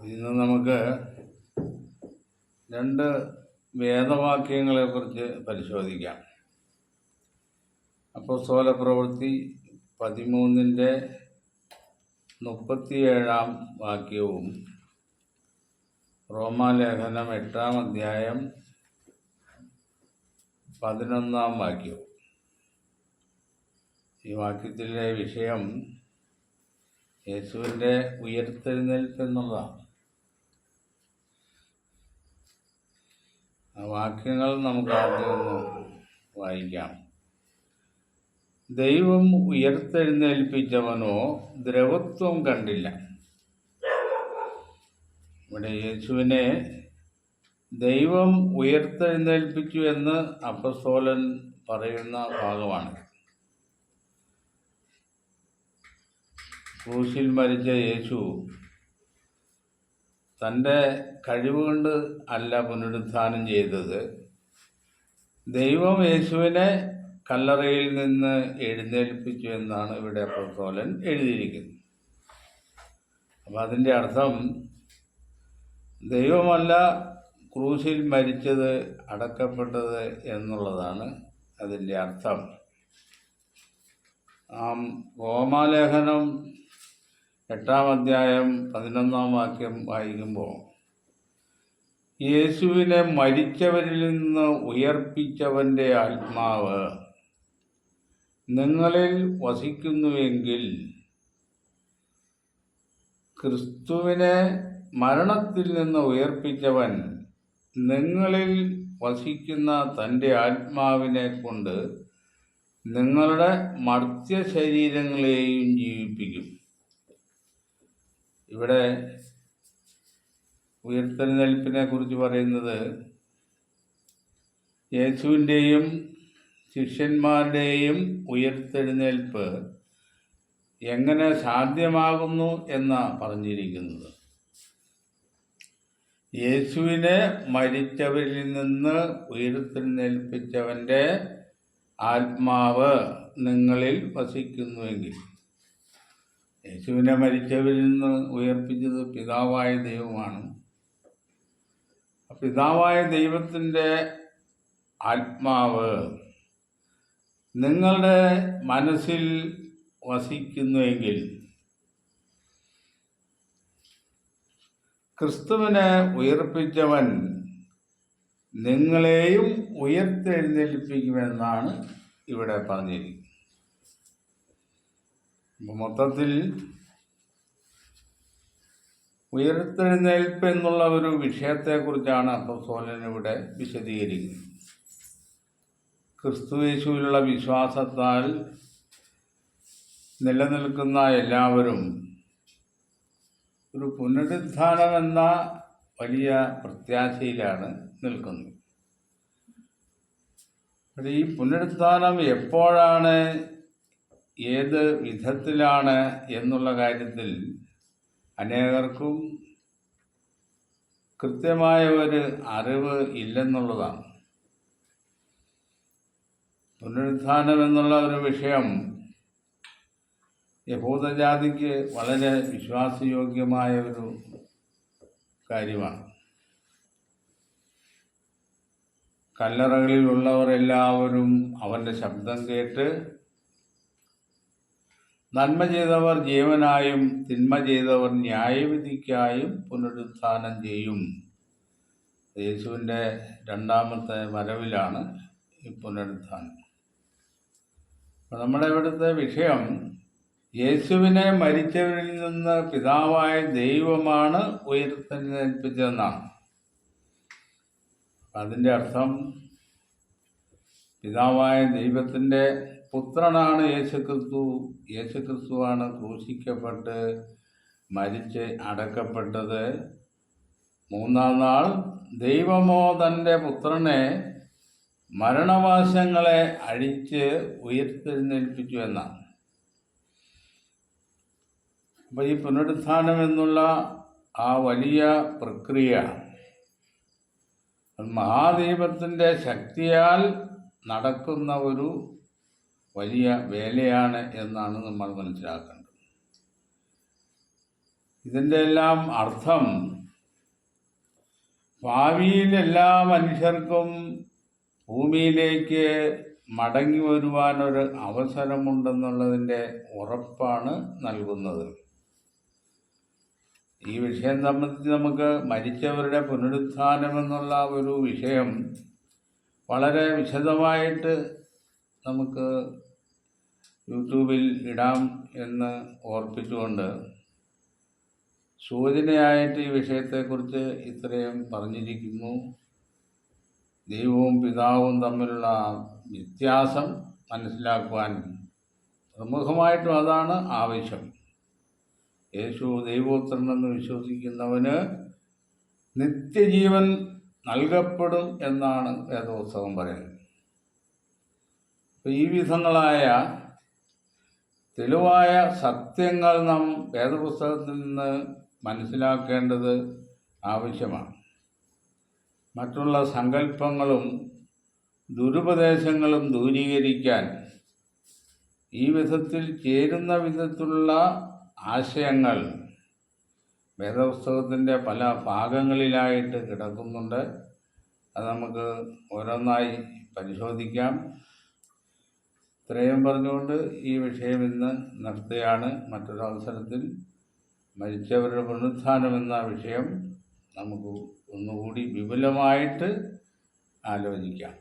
ഇന്ന് നമുക്ക് രണ്ട് വേദവാക്യങ്ങളെക്കുറിച്ച് പരിശോധിക്കാം. അപ്പോസ്തല പ്രവൃത്തി 13-37 വാക്യവും റോമാലേഖനം 8 11 വാക്യവും. ഈ വാക്യത്തിലെ വിഷയം യേശുവിൻ്റെ ഉയർത്തെഴുന്നേൽപ്പ് എന്നുള്ളതാണ്. ആ വാക്യങ്ങൾ നമുക്ക് ആദ്യം ഒന്ന് വായിക്കാം. ദൈവം ഉയർത്തെഴുന്നേൽപ്പിച്ചവനോ ദ്രവത്വം കണ്ടില്ല. ഇവിടെ യേശുവിനെ ദൈവം ഉയർത്തെഴുന്നേൽപ്പിച്ചു എന്ന് അപ്പസ്തോലൻ പറയുന്ന ഭാഗമാണ്. ക്രൂശിൽ മരിച്ച യേശു തൻ്റെ കഴിവുകൊണ്ട് അല്ല പുനരുത്ഥാനം ചെയ്തത്. ദൈവം യേശുവിനെ കല്ലറയിൽ നിന്ന് എഴുന്നേൽപ്പിച്ചു എന്നാണ് ഇവിടെ അപ്പോസ്തലൻ എഴുതിയിരിക്കുന്നത്. അപ്പം അതിൻ്റെ അർത്ഥം ദൈവമല്ല ക്രൂശിൽ മരിച്ചത്, അടക്കപ്പെട്ടത് എന്നുള്ളതാണ് അതിൻ്റെ അർത്ഥം. റോമാലേഖനം 8 11 വാക്യം വായിക്കുമ്പോൾ യേശുവിനെ മരിച്ചവരിൽ നിന്ന് ഉയർപ്പിച്ചവൻ്റെ ആത്മാവ് നിങ്ങളിൽ വസിക്കുന്നുവെങ്കിൽ ക്രിസ്തുവിനെ മരണത്തിൽ നിന്ന് ഉയർപ്പിച്ചവൻ നിങ്ങളിൽ വസിക്കുന്ന തൻ്റെ ആത്മാവിനെ കൊണ്ട് നിങ്ങളുടെ മർത്യ ശരീരങ്ങളെയും ജീവിപ്പിക്കും. ഇവിടെ ഉയർത്തെഴുന്നേൽപ്പിനെ കുറിച്ച് പറയുന്നത് യേശുവിൻ്റെയും ശിഷ്യന്മാരുടെയും ഉയർത്തെഴുന്നേൽപ്പ് എങ്ങനെ സാധ്യമാകുന്നു എന്നാണ് പറഞ്ഞിരിക്കുന്നത്. യേശുവിനെ മരിച്ചവരിൽ നിന്ന് ഉയർത്തെഴുന്നേൽപ്പിച്ചവൻ്റെ ആത്മാവ് നിങ്ങളിൽ വസിക്കുന്നുവെങ്കിൽ. യേശുവിനെ മരിച്ചവരിൽ നിന്ന് ഉയർപ്പിച്ചത് പിതാവായ ദൈവമാണ്. പിതാവായ ദൈവത്തിൻ്റെ ആത്മാവ് നിങ്ങളുടെ മനസ്സിൽ വസിക്കുന്നുവെങ്കിൽ ക്രിസ്തുവിനെ ഉയർപ്പിച്ചവൻ നിങ്ങളെയും ഉയർത്തെഴുന്നേൽപ്പിക്കുമെന്നാണ് ഇവിടെ പറഞ്ഞിരിക്കുന്നത്. മൊത്തത്തിൽ ഉയർത്തെഴുന്നേൽപ്പ് എന്നുള്ള ഒരു വിഷയത്തെക്കുറിച്ചാണ് അപ്പോസ്തലൻ ഇവിടെ വിശദീകരിക്കുന്നത്. ക്രിസ്തു യേശുവിലുള്ള വിശ്വാസത്താൽ നിലനിൽക്കുന്ന എല്ലാവരും ഒരു പുനരുത്ഥാനം എന്ന വലിയ പ്രത്യാശയിലാണ് നിൽക്കുന്നത്. ഈ പുനരുത്ഥാനം എപ്പോഴാണ്, ഏത് വിധത്തിലാണ് എന്നുള്ള കാര്യത്തിൽ അനേകർക്കും കൃത്യമായ ഒരു അറിവ് ഇല്ലെന്നുള്ളതാണ്. പുനരുത്ഥാനം എന്നുള്ള ഒരു വിഷയം യഹൂദജാതിക്ക് വളരെ വിശ്വാസയോഗ്യമായ ഒരു കാര്യമാണ്. കല്ലറകളിലുള്ളവർ എല്ലാവരും അവൻ്റെ ശബ്ദം കേട്ട് നന്മ ചെയ്തവർ ജീവനായും തിന്മ ചെയ്തവർ ന്യായവിധിക്കായും പുനരുത്ഥാനം ചെയ്യും. യേശുവിൻ്റെ രണ്ടാമത്തെ വരവിലാണ് ഈ പുനരുത്ഥാനം. നമ്മുടെ ഇവിടുത്തെ വിഷയം യേശുവിനെ മരിച്ചവരിൽ നിന്ന് പിതാവായ ദൈവമാണ് ഉയർത്തെഴുന്നേൽപ്പിച്ചതെന്നാണ്. അതിൻ്റെ അർത്ഥം പിതാവായ ദൈവത്തിൻ്റെ പുത്രനാണ് യേശുക്രിസ്തു. യേശുക്രിസ്തുവാണ് ക്രൂശിക്കപ്പെട്ട് മരിച്ച് അടക്കപ്പെട്ടത്. മൂന്നാം നാൾ ദൈവമോ തൻ്റെ പുത്രനെ മരണവാസങ്ങളെ അഴിച്ച് ഉയർത്തെഴുന്നേൽപ്പിച്ചു എന്നാണ്. അപ്പോൾ ഈ പുനരുത്ഥാനം എന്നുള്ള ആ വലിയ പ്രക്രിയ മഹാദൈവത്തിൻ്റെ ശക്തിയാൽ നടക്കുന്ന ഒരു വലിയ വേലയാണ് എന്നാണ് നമ്മൾ മനസ്സിലാക്കേണ്ടത്. ഇതിൻ്റെ എല്ലാം അർത്ഥം ഭാവിയിൽ എല്ലാ മനുഷ്യർക്കും ഭൂമിയിലേക്ക് മടങ്ങി വരുവാനൊരു അവസരമുണ്ടെന്നുള്ളതിൻ്റെ ഉറപ്പാണ് നൽകുന്നത്. ഈ വിഷയം സംബന്ധിച്ച് നമുക്ക് മരിച്ചവരുടെ പുനരുത്ഥാനം എന്നുള്ള ഒരു വിഷയം വളരെ വിശദമായിട്ട് നമുക്ക് യൂട്യൂബിൽ ഇടാം എന്ന് ഓർപ്പിച്ചുകൊണ്ട് സൂചനയായിട്ട് ഈ വിഷയത്തെക്കുറിച്ച് ഇത്രയും പറഞ്ഞിരിക്കുന്നു. ദൈവവും പിതാവും തമ്മിലുള്ള വ്യത്യാസം മനസ്സിലാക്കുവാൻ പ്രമുഖമായിട്ടും അതാണ് ആവശ്യം. യേശു ദൈവപുത്രനെന്ന് വിശ്വസിക്കുന്നവന് നിത്യജീവൻ നൽകപ്പെടും എന്നാണ് വേദപുസ്തകം പറയുന്നത്. ഈ വിധങ്ങളായ തെളിവായ സത്യങ്ങൾ നാം വേദപുസ്തകത്തിൽ നിന്ന് മനസ്സിലാക്കേണ്ടത് ആവശ്യമാണ്. മറ്റുള്ള സങ്കല്പങ്ങളും ദുരുപദേശങ്ങളും ദൂരീകരിക്കാൻ ഈ വിധത്തിൽ ചേരുന്ന വിധത്തിലുള്ള ആശയങ്ങൾ വേദപുസ്തകത്തിൻ്റെ പല ഭാഗങ്ങളിലായിട്ട് കിടക്കുന്നുണ്ട്. അത് നമുക്ക് ഓരോന്നായി പരിശോധിക്കാം. ഇത്രയും പറഞ്ഞുകൊണ്ട് ഈ വിഷയം ഇന്ന് നിർത്തുകയാണ്. മറ്റൊരവസരത്തിൽ മരിച്ചവരുടെ പുനരുത്ഥാനം എന്ന വിഷയം നമുക്ക് ഒന്നുകൂടി വിപുലമായിട്ട് ആലോചിക്കാം.